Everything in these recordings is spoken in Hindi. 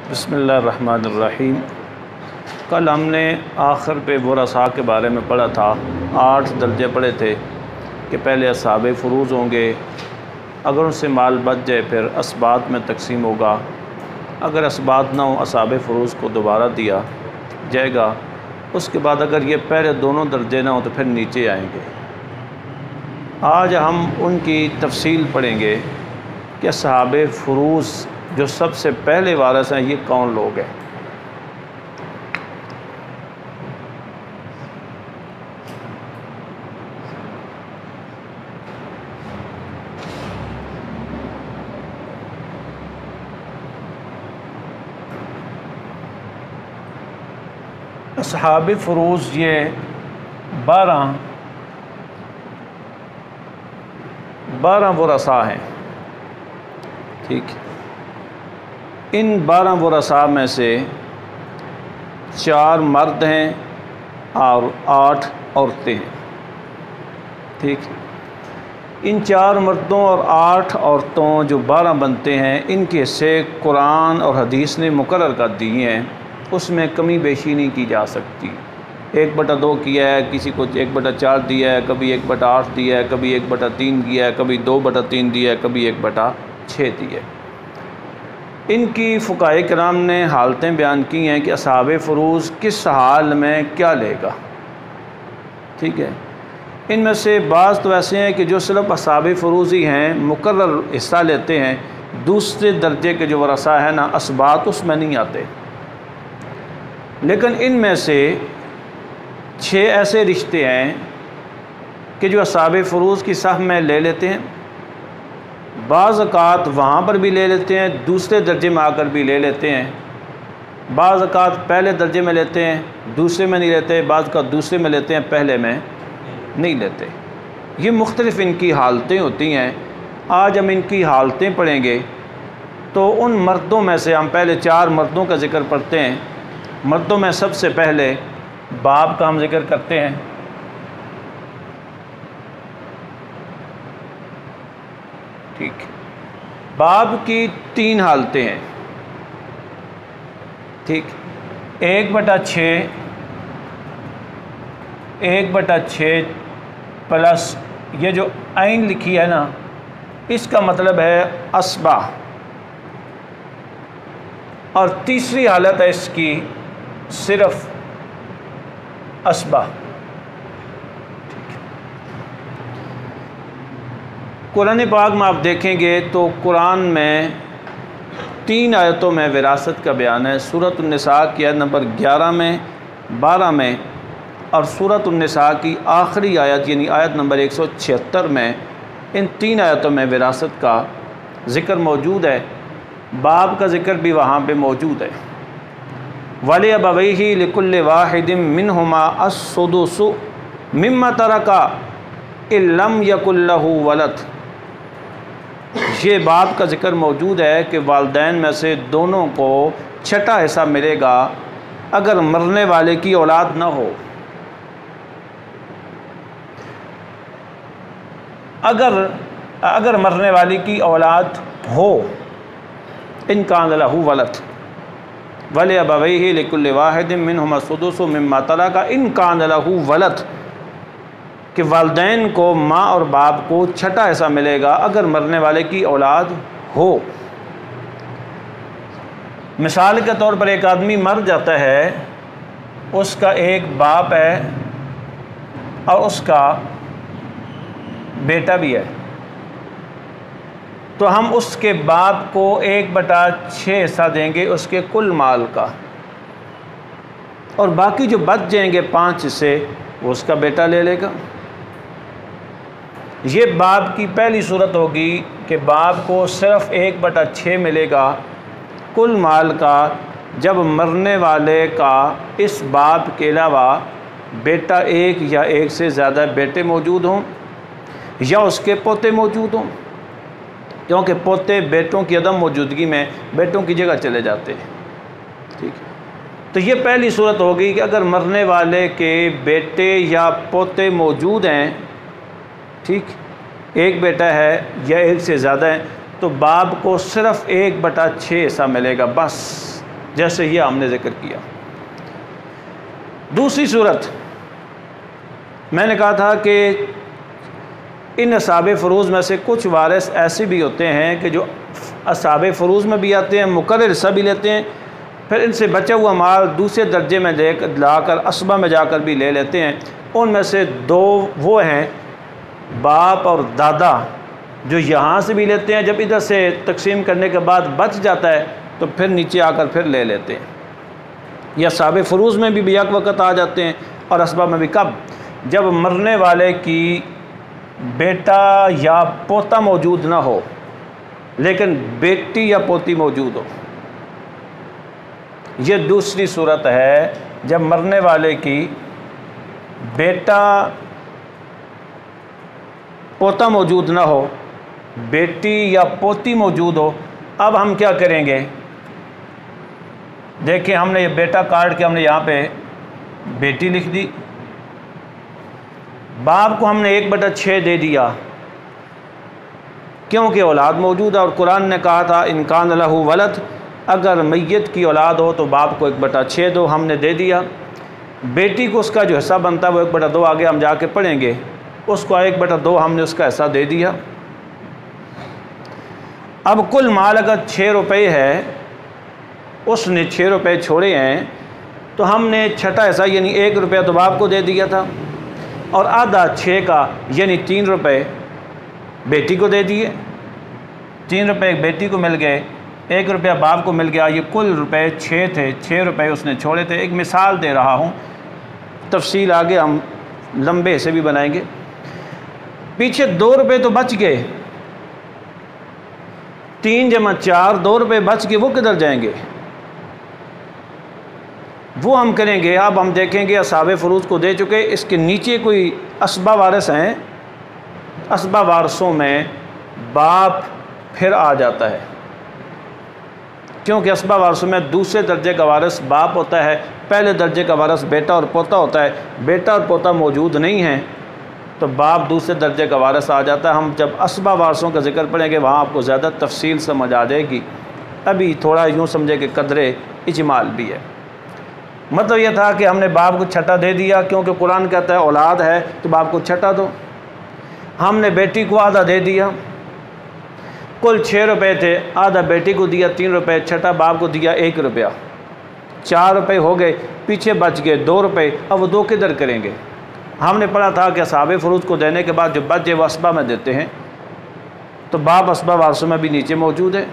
बिस्मिल्लाहिर्रहमानिर्रहीम। कल हमने आखिर पे वरसा के बारे में पढ़ा था। 8 दर्जे पढ़े थे कि पहले असहाबे फ़ुरूज़ होंगे, अगर उनसे माल बच जाए फिर असबात में तकसीम होगा, अगर असबात ना हो असहाबे फ़ुरूज़ को दोबारा दिया जाएगा। उसके बाद अगर ये पहले दोनों दर्जे ना हो तो फिर नीचे आएंगे। आज हम उनकी तफसील पढ़ेंगे कि असहाबे फ़ुरूज़ जो सबसे पहले वारिस हैं ये कौन लोग हैं। असहाबे फ़ुरूज़ ये 12 वरसा हैं। ठीक, इन 12 वरसा में से 4 मर्द हैं और 8 औरतें हैं। ठीक, इन 4 मर्दों और 8 औरतों जो 12 बनते हैं, इनके हिस्से कुरान और हदीस ने मुकर्रर कर दिए हैं, उसमें कमी बेशी नहीं की जा सकती। 1/2 किया है, किसी को 1/4 दिया है, कभी 1/8 दिया है, कभी 1/3 दिया है, कभी 2/3 दिया है, कभी 1/6 दिया है। इनकी फ़ुक़हाए किराम ने हालतें बयान की हैं कि असहाबे फ़ुरूज़ किस हाल में क्या लेगा। ठीक है, इनमें से बाज़ तो ऐसे हैं कि जो सिर्फ असहाबे फ़ुरूज़ ही हैं, मुकर्रर हिस्सा लेते हैं, दूसरे दर्जे के जो वरसा है ना, असबात उसमें नहीं आते। लेकिन इनमें से 6 ऐसे रिश्ते हैं कि जो असहाबे फ़ुरूज़ की सफ़ में ले लेते हैं, बाज़ औक़ात वहाँ पर भी ले लेते हैं, दूसरे दर्जे में आकर भी ले लेते हैं। बाज़ औक़ात पहले दर्जे में लेते हैं, दूसरे में नहीं लेते, बाज़ औक़ात दूसरे में लेते हैं, पहले में नहीं लेते। ये मुख्तलिफ़ इनकी हालतें होती हैं। आज हम इनकी हालतें पढ़ेंगे। तो उन मर्दों में से हम पहले 4 मर्दों का ज़िक्र पढ़ते हैं। मर्दों में सबसे पहले बाप का हम ज़िक्र करते हैं। ठीक, बाप की 3 हालतें हैं। ठीक, 1/6 प्लस ये जो आइन लिखी है ना, इसका मतलब है असबा, और तीसरी हालत है इसकी सिर्फ असबा। कुरान पाक में आप देखेंगे तो कुरान में 3 आयतों में विरासत का बयान है। सूरत उन्निसा की आयत नंबर 11 में, 12 में, और सूरत उन्निसा की आखिरी आयत यानी आयत नंबर 176 में, इन 3 आयतों में विरासत का ज़िक्र मौजूद है। बाप का ज़िक्र भी वहाँ पे मौजूद है। वली अबवैहि लिकुल्लि वाहिदिम मिनहुमा अस्सुदुसु मिम्मा तरका इल्लम यकुल लहु वलद। ये बाप का ज़िक्र मौजूद है कि वालिदैन में से दोनों को छठा हिस्सा मिलेगा अगर मरने वाले की औलाद ना हो। अगर मरने वाले की औलाद हो, इन कान लहु वलद वले अबवैहि लिकुल्लि वाहिदिम मिनहुमा अस्सुदुसु मिम्मा तरका इन कान लहु वलद, कि वालिदैन को माँ और बाप को छठा हिस्सा मिलेगा अगर मरने वाले की औलाद हो। मिसाल के तौर पर एक आदमी मर जाता है, उसका एक बाप है और उसका बेटा भी है, तो हम उसके बाप को 1/6 हिस्सा देंगे उसके कुल माल का, और बाकी जो बच जाएंगे 5 हिस्से वो उसका बेटा ले लेगा। ये बाप की पहली सूरत होगी कि बाप को सिर्फ 1/6 मिलेगा कुल माल का, जब मरने वाले का इस बाप के अलावा बेटा एक या एक से ज़्यादा बेटे मौजूद हों या उसके पोते मौजूद हों, क्योंकि पोते बेटों की अदम मौजूदगी में बेटों की जगह चले जाते हैं। ठीक, तो ये पहली सूरत होगी कि अगर मरने वाले के बेटे या पोते मौजूद हैं, ठीक, एक बेटा है या एक से ज़्यादा है, तो बाप को सिर्फ 1/6 हिस्सा मिलेगा बस। जैसे ये हमने जिक्र किया। दूसरी सूरत मैंने कहा था कि इन असाब फ़रूज़ में से कुछ वारिस ऐसे भी होते हैं कि जो असाब फ़रूज़ में भी आते हैं, मुकर्रर हिस्सा भी लेते हैं, फिर इनसे बचा हुआ माल दूसरे दर्जे में लाकर असबा में जाकर भी ले लेते हैं। उनमें से दो वो हैं बाप और दादा, जो यहाँ से भी लेते हैं, जब इधर से तकसीम करने के बाद बच जाता है तो फिर नीचे आकर फिर ले लेते हैं। या असाब फ़रूज़ में भी बेक वक़्त आ जाते हैं और असबा में भी। कब? जब मरने वाले की बेटा या पोता मौजूद ना हो लेकिन बेटी या पोती मौजूद हो। ये दूसरी सूरत है, जब मरने वाले की बेटा पोता मौजूद ना हो, बेटी या पोती मौजूद हो। अब हम क्या करेंगे? देखिए, हमने ये बेटा काट के हमने यहाँ पे बेटी लिख दी, बाप को हमने 1/6 दे दिया क्योंकि औलाद मौजूद है। और कुरान ने कहा था इनकान लहू वलद, अगर मैयत की औलाद हो तो बाप को 1/6 दो, हमने दे दिया। बेटी को उसका जो हिस्सा बनता है वो 1/2 आगे हम जाके पढ़ेंगे, उसको 1/2 हमने उसका हिस्सा दे दिया। अब कुल माल अगर 6 रुपये है, उसने 6 रुपये छोड़े हैं, तो हमने छठा हिस्सा यानी 1 रुपया तो बाप को दे दिया था और आधा 6 का यानी 3 रुपये बेटी को दे दिए। 3 रुपये बेटी को मिल गए, 1 रुपया बाप को मिल गया। ये कुल रुपए 6 थे, 6 रुपये उसने छोड़े थे। एक मिसाल दे रहा हूँ, तफसील आगे हम लंबे से भी बनाएंगे। पीछे 2 रुपये तो बच गए, 3 जमा 4 2 रुपये बच गए, वो किधर जाएंगे? वो हम करेंगे। अब हम देखेंगे असाब फ़रूज़ को दे चुके, इसके नीचे कोई असबा वारिस हैं, असबा वारसों में बाप फिर आ जाता है, क्योंकि असबा वारसों में दूसरे दर्जे का वारिस बाप होता है, पहले दर्जे का वारिस बेटा और पोता होता है। बेटा और पोता मौजूद नहीं हैं तो बाप दूसरे दर्जे का वारिस आ जाता है। हम जब असबा वारसों का जिक्र पढ़ेंगे वहाँ आपको ज़्यादा तफसील समझ आ जाएगी। अभी थोड़ा यूँ समझे कि कदरे इजमाल भी है। मतलब यह था कि हमने बाप को छठा दे दिया, क्योंकि कुरान कहता है औलाद है तो बाप को छठा दो। हमने बेटी को आधा दे दिया, कुल 6 रुपये थे, आधा बेटी को दिया 3 रुपये, छठा बाप को दिया 1 रुपया, 4 रुपये हो गए, पीछे बच गए 2 रुपये। अब वो 2 किधर करेंगे? हमने पढ़ा था कि असाब फ़रूज़ को देने के बाद जो बच जाए वो असबा में देते हैं, तो बाप असबा वारसों में भी नीचे मौजूद है।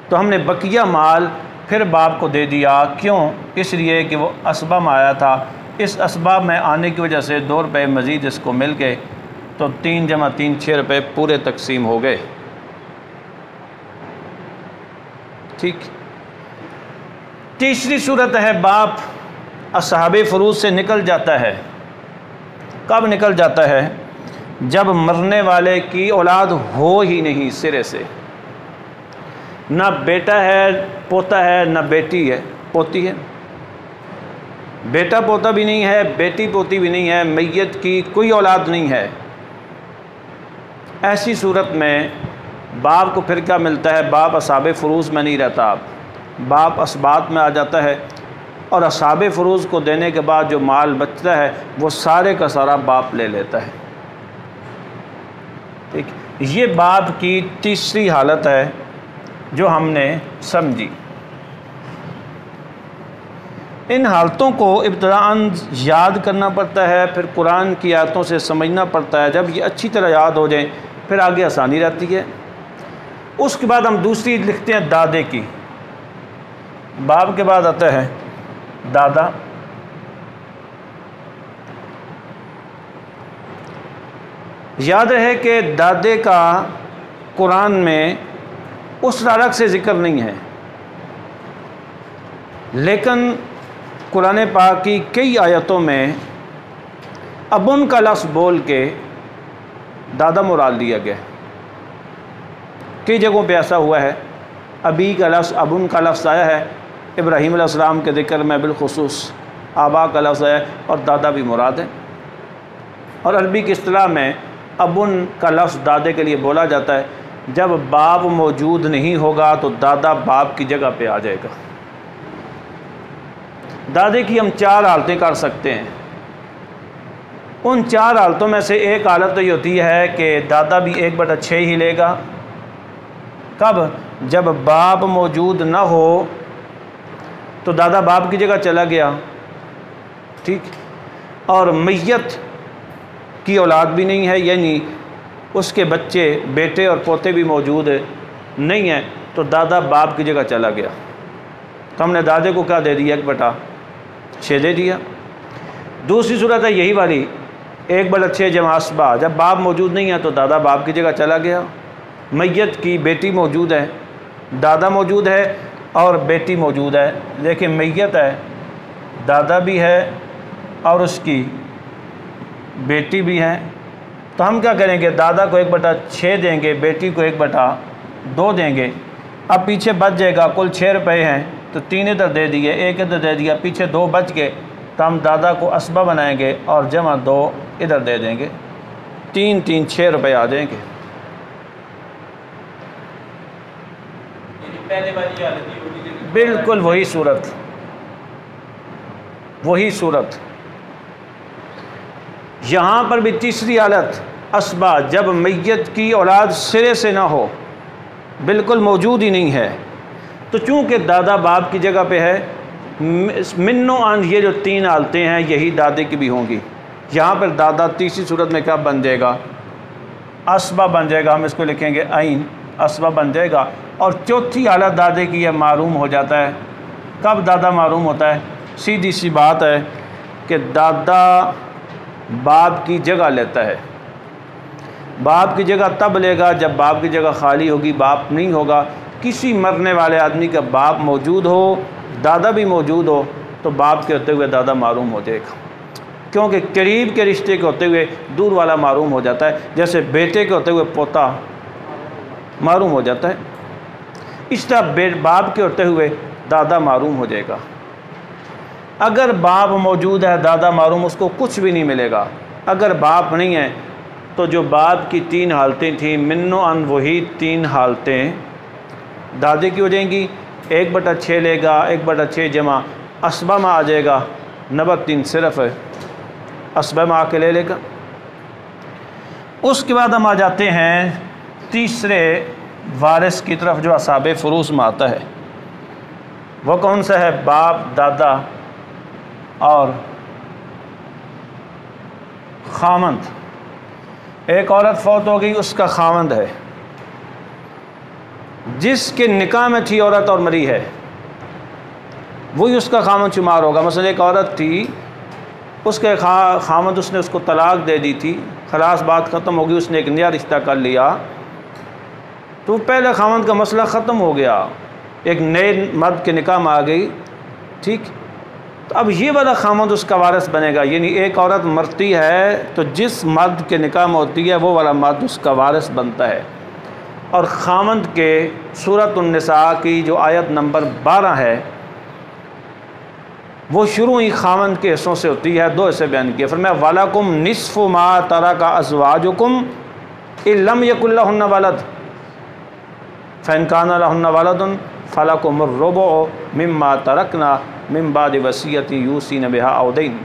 तो हमने बकिया माल फिर बाप को दे दिया। क्यों? इसलिए कि वो असबा में आया था। इस असबा में आने की वजह से 2 रुपये मज़ीद इसको मिल गए, तो 3 जमा 3 6 रुपये पूरे तकसीम हो गए। ठीक। तीसरी सूरत है बाप असहाब फ़रूज़ से निकल जाता है। कब निकल जाता है? जब मरने वाले की औलाद हो ही नहीं सिरे से, ना बेटा है पोता है, ना बेटी है पोती है। बेटा पोता भी नहीं है, बेटी पोती भी नहीं है, मैयत की कोई औलाद नहीं है। ऐसी सूरत में बाप को फिर क्या मिलता है? बाप असाब फ़रूज़ में नहीं रहता, बाप असबात में आ जाता है और असाब फ़रूज़ को देने के बाद जो माल बचता है वो सारे का सारा बाप ले लेता है। ठीक, ये बाप की तीसरी हालत है जो हमने समझी। इन हालतों को इब्तिदाअन याद करना पड़ता है, फिर कुरान की आयतों से समझना पड़ता है। जब ये अच्छी तरह याद हो जाए फिर आगे आसानी रहती है। उसके बाद हम दूसरी लिखते हैं दादे की। बाप के बाद आता है दादा। याद रहे कि दादे का कुरान में उस तारक से ज़िक्र नहीं है, लेकिन कुरान पाक की कई आयतों में अबुन का लफ्ज़ बोल के दादा मुराद लिया गया। कई जगहों पे ऐसा हुआ है, अबी का लफ्ज़ अबुन का लफ्ज़ आया है, इब्राहीम अलैहिस्सलाम के ज़िक्र में बिलखुसूस आबा का लफ्ज़ है और दादा भी मुराद है। और अरबी की इस्तिलाह में अबुन का लफ्ज़ दादे के लिए बोला जाता है। जब बाप मौजूद नहीं होगा तो दादा बाप की जगह पे आ जाएगा। दादे की हम 4 हालतें कर सकते हैं। उन 4 हालतों में से एक हालत तो ये होती है कि दादा भी 1/6 ही लेगा। कब? जब बाप मौजूद ना हो तो दादा बाप की जगह चला गया, ठीक, और मैयत की औलाद भी नहीं है, यानी उसके बच्चे बेटे और पोते भी मौजूद नहीं हैं, तो दादा बाप की जगह चला गया, तो हमने दादे को क्या दे दिया? 1/6 दे दिया। दूसरी सूरत है यही वाली, 1/6 जमा असबा, जब बाप मौजूद नहीं है तो दादा बाप की जगह चला गया। मैयत की बेटी मौजूद है, दादा मौजूद है और बेटी मौजूद है। देखिए मैयत है, दादा भी है और उसकी बेटी भी है, तो हम क्या करेंगे? दादा को 1/6 देंगे, बेटी को 1/2 देंगे। अब पीछे बच जाएगा, कुल 6 रुपये हैं, तो 3 इधर दे दिए, 1 इधर दे दिया, पीछे 2 बच गए, तो हम दादा को असबा बनाएंगे और जमा 2 इधर दे देंगे, 3 6 रुपये आ जाएंगे। बिल्कुल वही सूरत, वही सूरत। यहाँ पर भी तीसरी हालत असबा, जब मैयत की औलाद सिरे से ना हो, बिल्कुल मौजूद ही नहीं है, तो चूँकि दादा बाप की जगह पे है, मिन्नो अन, ये जो 3 हालतें हैं यही दादे की भी होंगी। यहाँ पर दादा तीसरी सूरत में क्या बन जाएगा? असबा बन जाएगा, हम इसको लिखेंगे आइन, असबा बन जाएगा। और चौथी हालत दादे की है, मारूम हो जाता है। कब दादा मारूम होता है? सीधी सी बात है कि दादा बाप की जगह लेता है। बाप की जगह तब लेगा जब बाप की जगह खाली होगी, बाप नहीं होगा। किसी मरने वाले आदमी का बाप मौजूद हो, दादा भी मौजूद हो, तो बाप के होते हुए दादा मारूम हो जाएगा, क्योंकि करीब के रिश्ते के होते हुए दूर वाला मारूम हो जाता है। जैसे बेटे के होते हुए पोता मारूम हो जाता है, इस तरह बाप के होते हुए दादा मारूम हो जाएगा। अगर बाप मौजूद है, दादा मारूम, उसको कुछ भी नहीं मिलेगा। अगर बाप नहीं है तो जो बाप की 3 हालतें थीं, मिन्नो अन, वही 3 हालतें दादे की हो जाएंगी। 1/6 लेगा, 1/6 जमा असबा में आ जाएगा, नंबर 3 सिर्फ असबा में आके ले लेगा। उसके बाद हम आ जाते हैं तीसरे वारिस की तरफ, जो असाबे फुरूस में आता है। वो कौन सा है? बाप, दादा और खामंद। एक औरत फौत हो गई, उसका खामंद है, जिसके निकाह में थी औरत और मरी है, वही उसका खामंद शुमार होगा। मसलन एक औरत थी, उसके खामंद, उसने उसको तलाक दे दी थी, खलास बात ख़त्म हो गई, उसने एक नया रिश्ता कर लिया, तो पहले खामंद का मसला ख़त्म हो गया, एक नए मर्द के निकाह में आ गई, ठीक। तो अब ये वाला खामंद उसका वारिस बनेगा। यानी एक औरत मरती है तो जिस मर्द के निकाह में होती है वो वाला मर्द उसका वारिस बनता है। और खामंद के सूरत उन्निसा की जो आयत नंबर 12 है, वो शुरू ही खामंद के हिस्सों से होती है। 2 हिस्से बयान किए, फरमाया वलकुम निस्फु मा तरका अज़वाजुकुम इल्लम यकुल लहुन्ना वलद फ़इन काना लहुन्ना वलदुन फलकुमुर रुबु मिम्मा तरकना मिन बादि वसीयति यूसीन बिहा औ दैन।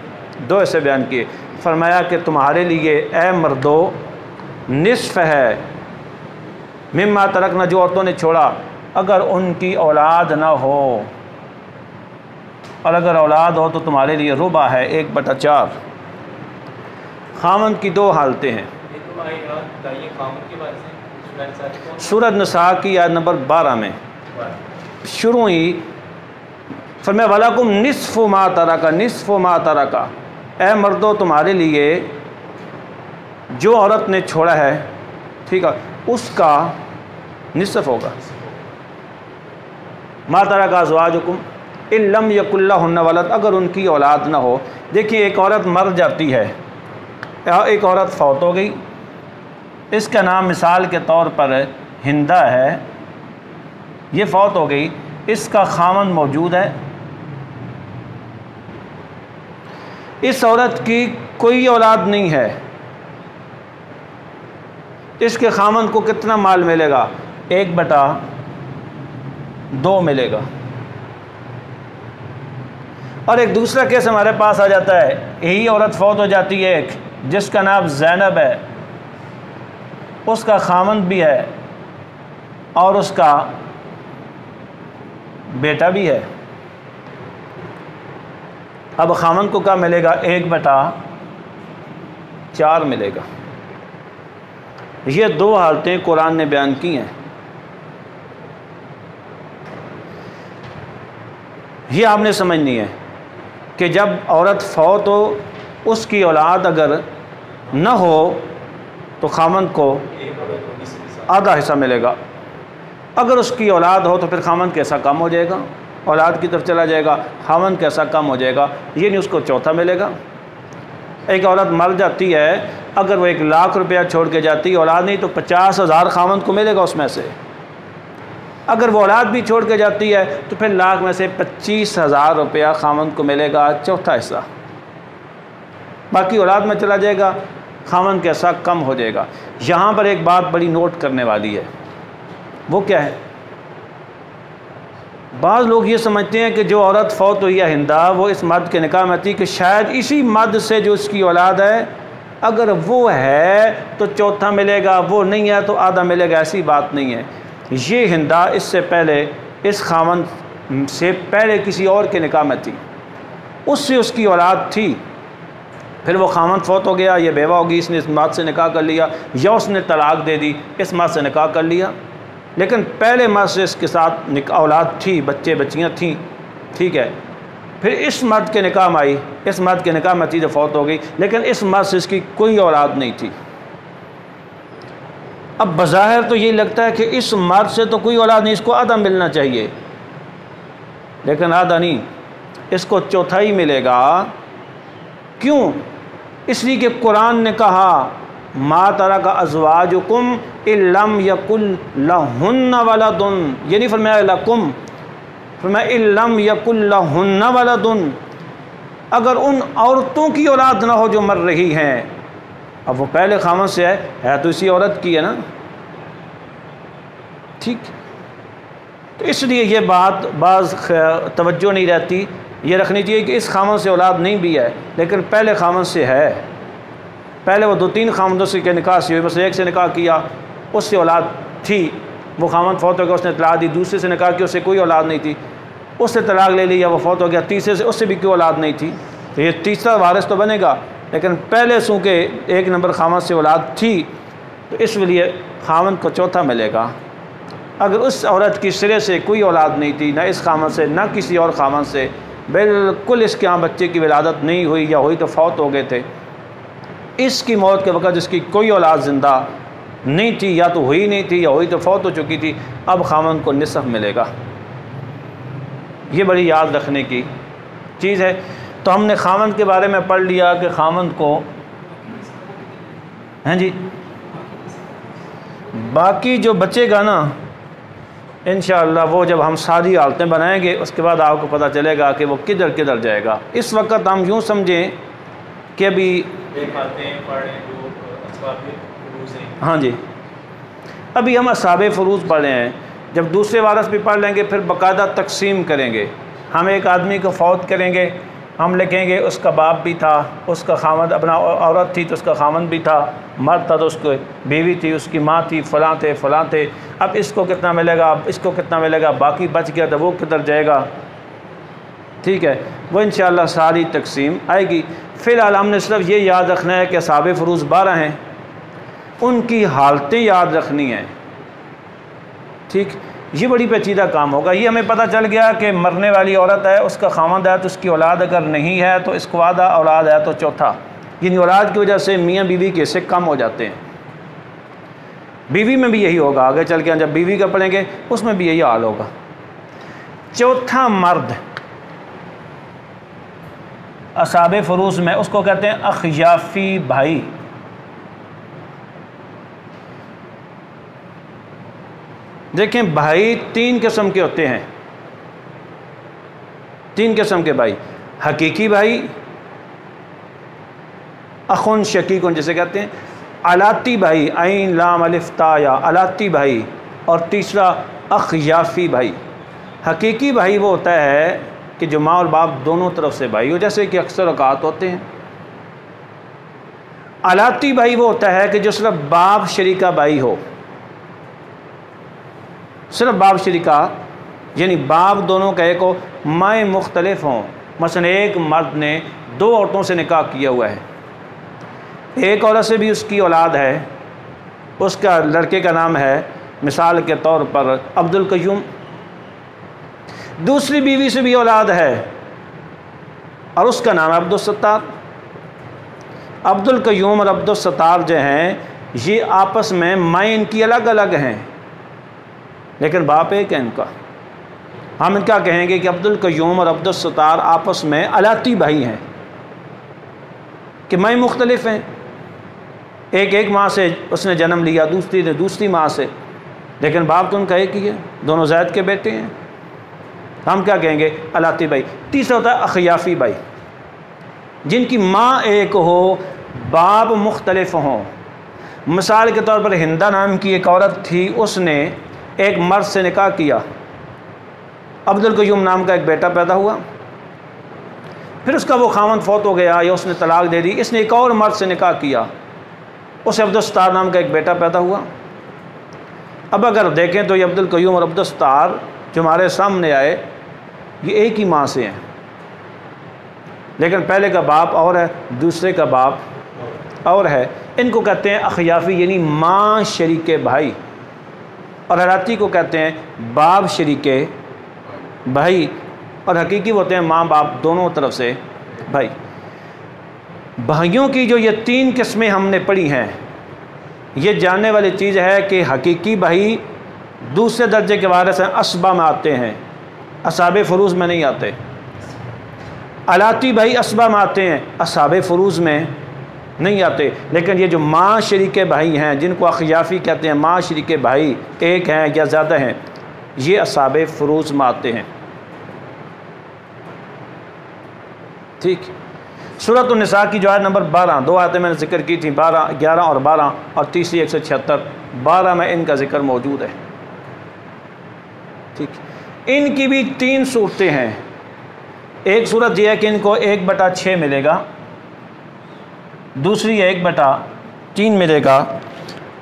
2 हिस्से बयान किए। फरमाया कि तुम्हारे लिए ए मर्दो निस्फ़ है मिम्मा तरकना, जो औरतों ने छोड़ा, अगर उनकी औलाद ना हो, और अगर औलाद हो तो तुम्हारे लिए रुबा है, 1/4। खामंद की 2 हालतें हैं। सूरत निसा की आयत नंबर 12 में शुरू ही फरमाया वलकुम निस्फु मा तरका, निस्फु मा तरका, ए मर्दो तुम्हारे लिए जो औरत ने छोड़ा है, ठीक है, उसका निस्फ होगा। मा तरका अज़वाजुकुम इल्लम यकुल लहुन्ना वलद, अगर उनकी औलाद ना हो। देखिए एक औरत मर जाती है, एक औरत फौत हो गई, इसका नाम मिसाल के तौर पर हिंदा है, ये फौत हो गई, इसका खामंद मौजूद है, इस औरत की कोई औलाद नहीं है, इसके खामंद को कितना माल मिलेगा? 1/2 मिलेगा। और एक दूसरा केस हमारे पास आ जाता है, यही औरत फौत हो जाती है एक, जिसका नाम ज़ैनब है, उसका खामंद भी है और उसका बेटा भी है। अब खामंद को क्या मिलेगा? 1/4 मिलेगा। ये दो हालतें कुरान ने बयान की हैं। ये आपने समझनी है कि जब औरत फौत हो, उसकी औलाद अगर न हो तो खामंद को आधा हिस्सा मिलेगा। अगर उसकी औलाद हो तो फिर खामंद का हिस्सा कम हो जाएगा, औलाद की तरफ चला जाएगा, खामंद का हिस्सा कम हो जाएगा, ये नहीं उसको चौथा मिलेगा। एक औरत मर जाती है, अगर वो 1 लाख रुपया छोड़ के जाती है, औलाद नहीं तो 50,000 खामंद को मिलेगा उसमें से। अगर वो औलाद भी छोड़ के जाती है तो फिर लाख में से 25,000 रुपया खामंद को मिलेगा, चौथा हिस्सा। बाकी औलाद में चला जाएगा, खामंद का हिस्सा कम हो जाएगा। यहाँ पर एक बात बड़ी नोट करने वाली है, वो क्या है? बाज़ लोग ये समझते हैं कि जो औरत फौत हुई है हिंदा, वो इस मर्द के निकाह में थी कि शायद इसी मर्द से जो उसकी औलाद है, अगर वो है तो चौथा मिलेगा, वो नहीं है तो आधा मिलेगा। ऐसी बात नहीं है। ये हिंदा इससे पहले इस खामंद से पहले किसी और के निकाह में थी, उससे उसकी औलाद थी, फिर वो खामंद फौत हो गया, ये बेवा होगी, इसने इस मर्द से निकाह कर लिया, या उसने तलाक दे दी, इस मर्द से निकाह कर लिया, लेकिन पहले मर्द से इसके साथ औलाद थी, बच्चे बच्चियाँ थीं, ठीक है। फिर इस मर्द के निकाह में आई, इस मर्द के निकाह में थी जो फौत हो गई, लेकिन इस मर्द से इसकी कोई औलाद नहीं थी। अब बज़ाहिर तो यही लगता है कि इस मर्द से तो कोई औलाद नहीं, इसको आधा मिलना चाहिए, लेकिन आधा नहीं, इसको चौथाई मिलेगा। क्यों? इसलिए कि कुरान ने कहा मा तरका अज़वाजुकुम इल्लम यकुल लहुन्ना वलदुन, ये नहीं फरमाया लकुम, फरमाया इल्लम यकुल लहुन्ना वलदुन। अगर उन औरतों की औलाद ना हो जो मर रही हैं, अब वो पहले खामन से है तो इसी औरत की है ना, ठीक। तो इसलिए ये बात बाज़ तवज्जो नहीं रहती, ये रखनी चाहिए कि इस खामन से औलाद नहीं भी है, लेकिन पहले खामन से है। पहले वो 2-3 खामदों से के निकाह से हुई, बस एक से निकाह किया, उससे औलाद थी, वो खामन फौत हो गया, उसने तलाक दी। दूसरे से निकाह किया, उससे कोई औलाद नहीं थी, उससे तलाक ले लिया, वो फौत हो गया। तीसरे से, उससे भी कोई औलाद नहीं थी, तो ये तीसरा वारिस तो बनेगा, लेकिन पहले सू के 1 नंबर खामन से औलाद थी, तो इसलिए खामन को चौथा मिलेगा। अगर उस औरत की सिरे से कोई औलाद नहीं थी, ना इस खामन से ना किसी और खामन से, बिल्कुल इसके यहाँ बच्चे की विलादत नहीं हुई, या हुई तो फौत हो गए थे, इसकी मौत के वक़्त इसकी कोई औलाद ज़िंदा नहीं थी, या तो हुई नहीं थी या हुई तो फौत हो चुकी थी, अब खामन को निसफ मिलेगा। ये बड़ी याद रखने की चीज़ है। तो हमने खामन के बारे में पढ़ लिया कि खामन को, हैं जी, बाकी जो बचेगा ना इंशाअल्लाह वो जब हम सारी हालतें बनाएंगे उसके बाद आपको पता चलेगा कि वो किधर किधर जाएगा। इस वक्त हम यूँ समझें कि अभी हाँ जी, अभी हम असाबे फ़ुरूज़ पढ़ रहे हैं, जब दूसरे वारस भी पढ़ लेंगे फिर बाकायदा तकसीम करेंगे। हम एक आदमी को फौत करेंगे, हम लिखेंगे उसका बाप भी था, उसका खामद, अपना औरत थी तो उसका खामद भी था, मर्द था तो उसको बीवी थी, उसकी माँ थी, फ़लाँ थे। अब इसको कितना मिलेगा, अब इसको कितना मिलेगा, बाकी बच गया तो वो किधर जाएगा, ठीक है। वो इंशाअल्लाह सारी तकसीम आएगी। फ़िलहाल हमने सिर्फ ये याद रखना है कि असाबे फ़ुरूज़ 12 हैं, उनकी हालतें याद रखनी हैं, ठीक। ये बड़ी पेचीदा काम होगा। ये हमें पता चल गया कि मरने वाली औरत है, उसका खामद है तो उसकी औलाद अगर नहीं है तो इसको आधा, औलाद है तो चौथा। यानी औलाद की वजह से मियाँ बीवी के हिस्से कम हो जाते हैं। बीवी में भी यही होगा, आगे चल के जब बीवी का पढ़ेंगे उसमें भी यही हाल होगा। चौथा मर्द असाबे फ़ुरूज़ में, उसको कहते हैं अख़याफ़ी भाई। देखें भाई 3 किस्म के होते हैं, 3 किस्म के भाई, हकीकी भाई, अखुन शकीकुन जिसे कहते हैं, अलाती भाई, आइन लाम अलिफ ता या, अलाती भाई, और तीसरा अख़याफ़ी भाई। हकीकी भाई वो होता है कि जो माँ और बाप दोनों तरफ से भाई हो, जैसे कि अक्सर औकात होते हैं। अलाती भाई वो होता है कि जो सिर्फ बाप शरीका भाई हो, सिर्फ बाप शरीका, यानी बाप दोनों का एक हो, माएँ मुख्तलिफ हों। मसलन एक मर्द ने 2 औरतों से निकाह किया हुआ है, एक औरत से भी उसकी औलाद है, उसका लड़के का नाम है मिसाल के तौर पर अब्दुल कयूम, दूसरी बीवी से भी औलाद है और उसका नाम है अब्दुल सत्तार। अब्दुल कयूम और अब्दुल सत्तार जो हैं ये आपस में माएँ इनकी अलग अलग हैं, लेकिन बाप एक है इनका। हम इनका कहेंगे कि अब्दुल कयूम और अब्दुल सत्तार आपस में अलाती भाई हैं कि माएँ मुख्तलिफ हैं। एक माँ से उसने जन्म लिया, दूसरी ने दूसरी माँ से, लेकिन बाप तो उनका एक ही है, दोनों ज़ैद के बेटे हैं। हम क्या कहेंगे? अलाती भाई। तीसरा होता है अखयाफ़ी भाई, जिनकी माँ एक हो, बाप मुख्तलिफ हों। मिसाल के तौर पर हिंदा नाम की एक औरत थी, उसने एक मर्द से निकाह किया, अब्दुल कयूम नाम का एक बेटा पैदा हुआ, फिर उसका वो खामन फौत हो गया या उसने तलाक दे दी, इसने एक और मर्द से निकाह किया, उसे अब्दुल सत्तार नाम का एक बेटा पैदा हुआ। अब अगर देखें तो ये अब्दुल कयूम और अब्दुल सत्तार जो हमारे सामने आए, ये एक ही माँ से हैं, लेकिन पहले का बाप और है, दूसरे का बाप और है। इनको कहते हैं अखयाफ़ी, यानी माँ शरीके भाई, और अलाती को कहते हैं बाप शरीके भाई, और हकीकी होते हैं माँ बाप दोनों तरफ से भाई। भाइयों की जो ये 3 किस्में हमने पढ़ी हैं, ये जानने वाली चीज़ है कि हकीकी भाई दूसरे दर्जे के वारिस हैं, असबा में आते हैं, असहाबे फ़ुरूज़ में नहीं आते। अलाती भाई असबा में आते हैं, असहाबे फ़ुरूज़ में नहीं आते। लेकिन ये जो माँ शरीके भाई हैं, जिनको अखयाफ़ी कहते हैं, माँ शरीके भाई एक हैं या ज़्यादा हैं, ये असहाबे फ़ुरूज़ में आते हैं। ठीक। सूरत निसा की जो आयत नंबर 12, 2 आयतें मैंने जिक्र की थी, 12, 11 और 12, और तीसरी 176, 12 में इनका जिक्र मौजूद है। ठीक। इनकी भी 3 सूरतें हैं। एक सूरत यह है कि इनको 1/6 मिलेगा, दूसरी 1/3 मिलेगा,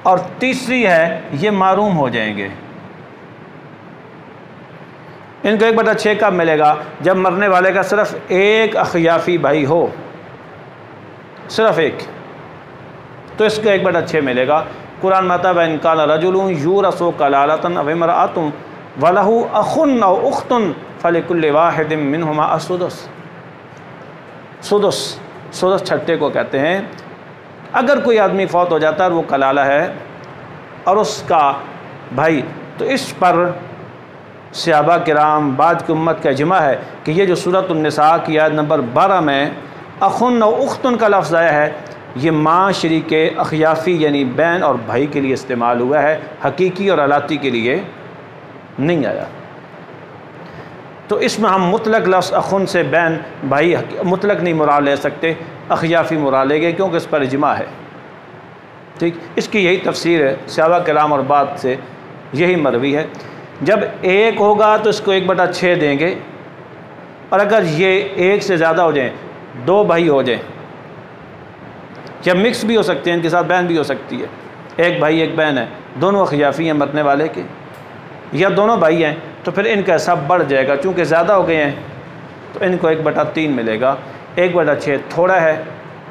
और तीसरी है ये मारूम हो जाएंगे। इनको 1/6 कब मिलेगा? जब मरने वाले का सिर्फ एक अखयाफ़ी भाई हो, सिर्फ एक, तो इसको 1/6 मिलेगा। कुरान में आता है इनकान रजुलुन यूरसु कलालतन अव इमराअतुन वलहु अखुन अव उख्तुन फलिकुल्लि वाहिदिन मिनहुमा असुदुस। सुदस छट्टे को कहते हैं। अगर कोई आदमी फौत हो जाता है और वो कलाला है और उसका भाई, तो इस पर सहाबा किराम बाद की उम्मत का इजमा है कि ये जो सूरत निसा की आयत नंबर 12 में अखुन और उख्तुन का लफ्ज़ आया है, ये माँ शरीके अखयाफ़ी यानी बहन और भाई के लिए इस्तेमाल हुआ है, हकीकी और अलाती के लिए नहीं आया। तो इसमें हम मुतलक लफ्ज़ अखुन से बहन भाई मुतलक नहीं मुराद ले सकते, अखयाफ़ी मुराद लेंगे, क्योंकि इस पर इजमा है। ठीक। इसकी यही तफसीर है, सहाबा किराम और बाद से यही मरवी है। जब एक होगा तो इसको 1/6 देंगे, और अगर ये एक से ज़्यादा हो जाएं, 2 भाई हो जाएं, या मिक्स भी हो सकते हैं, इनके साथ बहन भी हो सकती है, एक भाई एक बहन है, दोनों अखयाफ़ी हैं मरने वाले के, या दोनों भाई हैं, तो फिर इनका हिसाब बढ़ जाएगा। चूँकि ज़्यादा हो गए हैं तो इनको 1/3 मिलेगा। 1/6 थोड़ा है,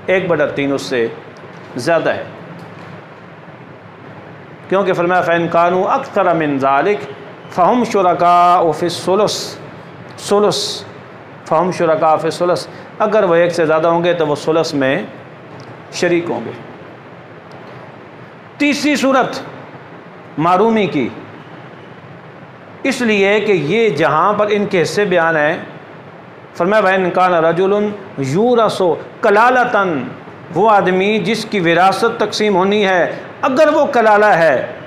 1/3 उससे ज़्यादा है, क्योंकि फरमाया फ़इन कानू अक्सर मिन ज़ालिक फ़हुम शुरका फ़िस्सुलुस, सुलुस फ़हुम शुरका फ़िस्सुलुस, अगर वह 1 से ज़्यादा होंगे तो वो सुलस में शरीक होंगे। तीसरी सूरत मारूमी की, इसलिए कि ये जहाँ पर इनके हिस्से बयान है, फरमाया फ़इन कान रजुलुन यूरसु कलालतन, वो आदमी जिसकी विरासत तकसीम होनी है, अगर वो कलाला है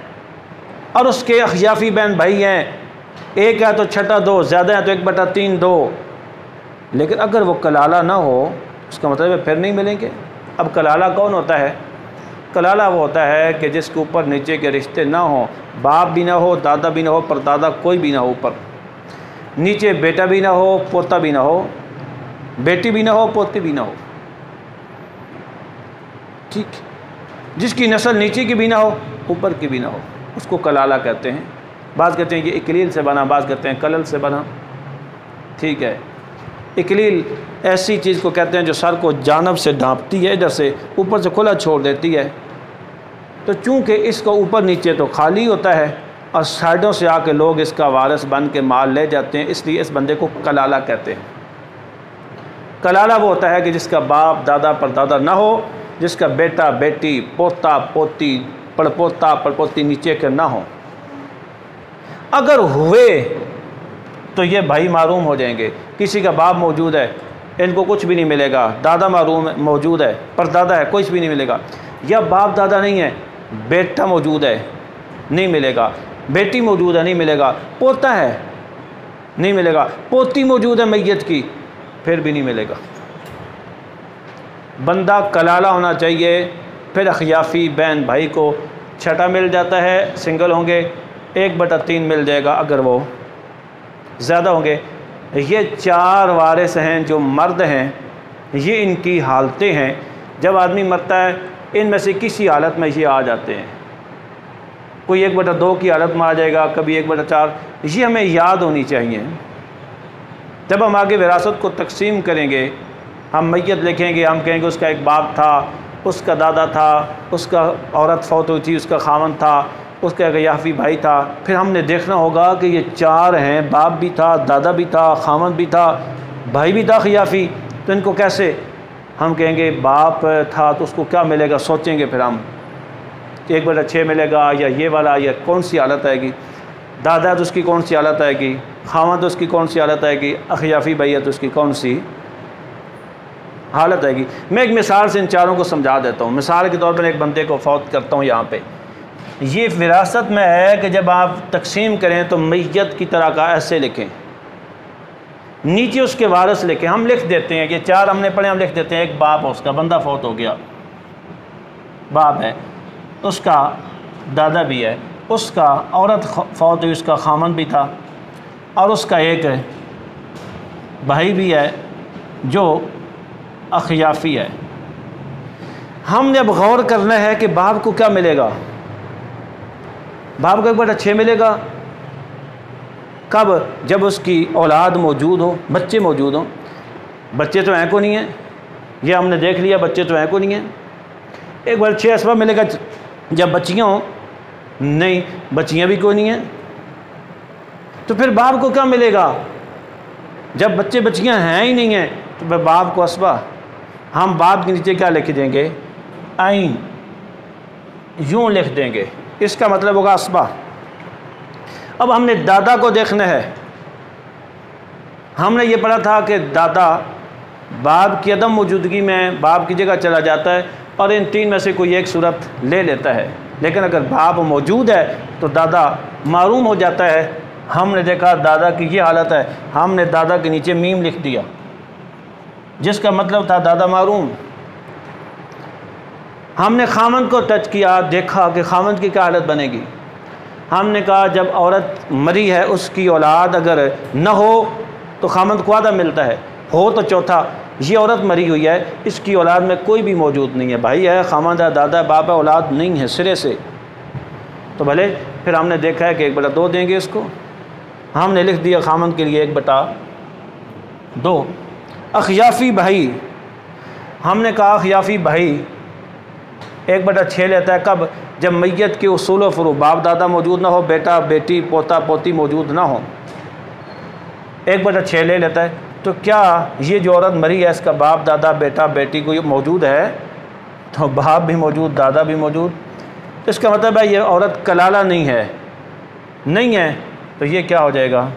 और उसके अखयाफ़ी बहन भाई हैं, एक है तो छठा 2, ज़्यादा है तो 1/3 2, लेकिन अगर वो कलाला ना हो, उसका मतलब है फिर नहीं मिलेंगे। अब कलाला कौन होता है? कलाला वो होता है कि जिसके ऊपर नीचे के रिश्ते ना हो, बाप भी ना हो, दादा भी ना हो, परदादा कोई भी ना हो ऊपर, नीचे बेटा भी ना हो, पोता भी ना हो, बेटी भी ना हो, पोती भी ना हो, ठीक। जिसकी नस्ल नीचे की भी ना हो, ऊपर की भी ना हो, उसको कलाला कहते हैं। बाज़ कहते हैं कि इकलील से बना, बाज़ कहते हैं कलल से बना, ठीक है। इकलील ऐसी चीज़ को कहते हैं जो सर को जानब से ढांपती है, इधर से ऊपर से खुला छोड़ देती है। तो चूँकि इसका ऊपर नीचे तो खाली होता है और साइडों से आके लोग इसका वारिस बन के माल ले जाते हैं, इसलिए इस बंदे को कलाला कहते हैं। कलाला वो होता है कि जिसका बाप दादा परदादा ना हो, जिसका बेटा बेटी पोता पोती पड़पोता पड़पोती नीचे के ना हो। अगर हुए तो ये भाई मारूम हो जाएंगे। किसी का बाप मौजूद है, इनको कुछ भी नहीं मिलेगा, दादा मारूम मौजूद है, परदादा है, कुछ भी नहीं मिलेगा। या बाप दादा नहीं है, बेटा मौजूद है, नहीं मिलेगा, बेटी मौजूद है, नहीं मिलेगा, पोता है, नहीं मिलेगा, पोती मौजूद है मैयत की, फिर भी नहीं मिलेगा। बंदा कलाला होना चाहिए। फिर अखियाफ़ी बहन भाई को छठा मिल जाता है, सिंगल होंगे 1/3 मिल जाएगा। अगर वो ज़्यादा होंगे, ये 4 वारिस हैं जो मर्द हैं, ये इनकी हालतें हैं। जब आदमी मरता है इनमें से किसी हालत में ये आ जाते हैं। कोई 1/2 की हालत में आ जाएगा, कभी 1/4। ये हमें याद होनी चाहिए। जब हम आगे विरासत को तकसीम करेंगे, हम मैयत लिखेंगे, हम कहेंगे उसका एक बाप था, उसका दादा था, उसका औरत फौत हुई थी, उसका खामन था, उसका गयाफी भाई था। फिर हमने देखना होगा कि ये 4 हैं, बाप भी था, दादा भी था, खामन भी था, भाई भी था खियाफ़ी। तो इनको कैसे हम कहेंगे बाप था तो उसको क्या मिलेगा, सोचेंगे फिर हम 1/6 मिलेगा या ये वाला, या कौन सी हालत आएगी। दादा तो उसकी कौन सी हालत आएगी, खामन तो उसकी कौन सी हालत आएगी, अखियाफ़ी भैया तो उसकी कौन सी हालत आएगी। मैं एक मिसाल से इन चारों को समझा देता हूँ। मिसाल के तौर पर एक बंदे को फौत करता हूँ यहाँ पे। ये विरासत में है कि जब आप तकसीम करें तो मैयत की तरह का ऐसे लिखें, नीचे उसके वारिस लिखें। हम लिख देते हैं कि 4 हमने पढ़े, हम लिख देते हैं एक बाप, उसका बंदा फौत हो गया, बाप है, उसका दादा भी है, उसका औरत फौत हुई, उसका खामन भी था, और उसका एक भाई भी है जो अखियाफ़ी है। हमने अब गौर करना है कि बाप को क्या मिलेगा। बाप को 1/6 मिलेगा। कब? जब उसकी औलाद मौजूद हो, बच्चे मौजूद हों। बच्चे तो हैं को नहीं हैं, ये हमने देख लिया, बच्चे तो हैं को नहीं हैं। 1/6 असबा मिलेगा जब बच्चियाँ हों, नहीं बच्चियाँ भी कोई नहीं हैं। तो फिर बाप को क्या मिलेगा? जब बच्चे बच्चियाँ हैं ही नहीं हैं तो फिर बाप को असबा। हम बाप के नीचे क्या लिख देंगे? आइन, यूँ लिख देंगे, इसका मतलब होगा असबा। अब हमने दादा को देखना है। हमने ये पढ़ा था कि दादा बाप की अदम मौजूदगी में बाप की जगह चला जाता है और इन 3 में से कोई एक सूरत ले लेता है। लेकिन अगर बाप मौजूद है तो दादा मारूम हो जाता है। हमने देखा दादा की ये हालत है, हमने दादा के नीचे मीम लिख दिया, जिसका मतलब था दादा मारूम। हमने खामन को टच किया, देखा कि खामन की क्या हालत बनेगी। हमने कहा जब औरत मरी है उसकी औलाद अगर न हो तो खामन को आधा मिलता है, हो तो चौथा। ये औरत मरी हुई है, इसकी औलाद में कोई भी मौजूद नहीं है, भाई है, खामन है, दादा बाप है, औलाद नहीं है सिरे से। तो भले फिर हमने देखा है कि 1/2 देंगे इसको। हमने लिख दिया खामन के लिए 1/2। अखियाफ़ी भाई, हमने कहा अखियाफ़ी भाई 1/6 लेता है। कब? जब मैयत के उसूल व फ़ुरूअ बाप दादा मौजूद ना हो, बेटा बेटी पोता पोती मौजूद ना हो, 1/6 ले लेता है। तो क्या ये जो औरत मरी है इसका बाप दादा बेटा बेटी को ये मौजूद है? तो बाप भी मौजूद, दादा भी मौजूद। इसका मतलब है ये औरत कलाला नहीं है, नहीं है, तो ये क्या हो जाएगा?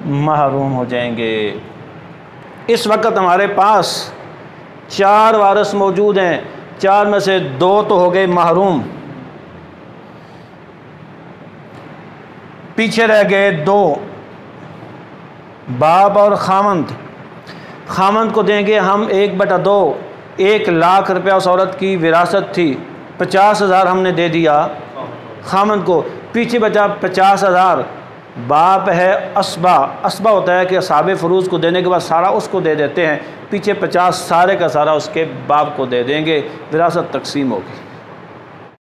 महरूम हो जाएंगे। इस वक्त हमारे पास 4 वारिस मौजूद हैं, 4 में से 2 तो हो गए महरूम, पीछे रह गए 2, बाप और खामंद। खामंद को देंगे हम 1/2, 1 लाख रुपया उस औरत की विरासत थी, 50,000 हमने दे दिया खामंद को, पीछे बचा 50,000 बाप है असबा। असबा होता है कि असाब फ़रूज़ को देने के बाद सारा उसको दे देते हैं, पीछे 50 सारे का सारा उसके बाप को दे देंगे, विरासत तकसीम होगी।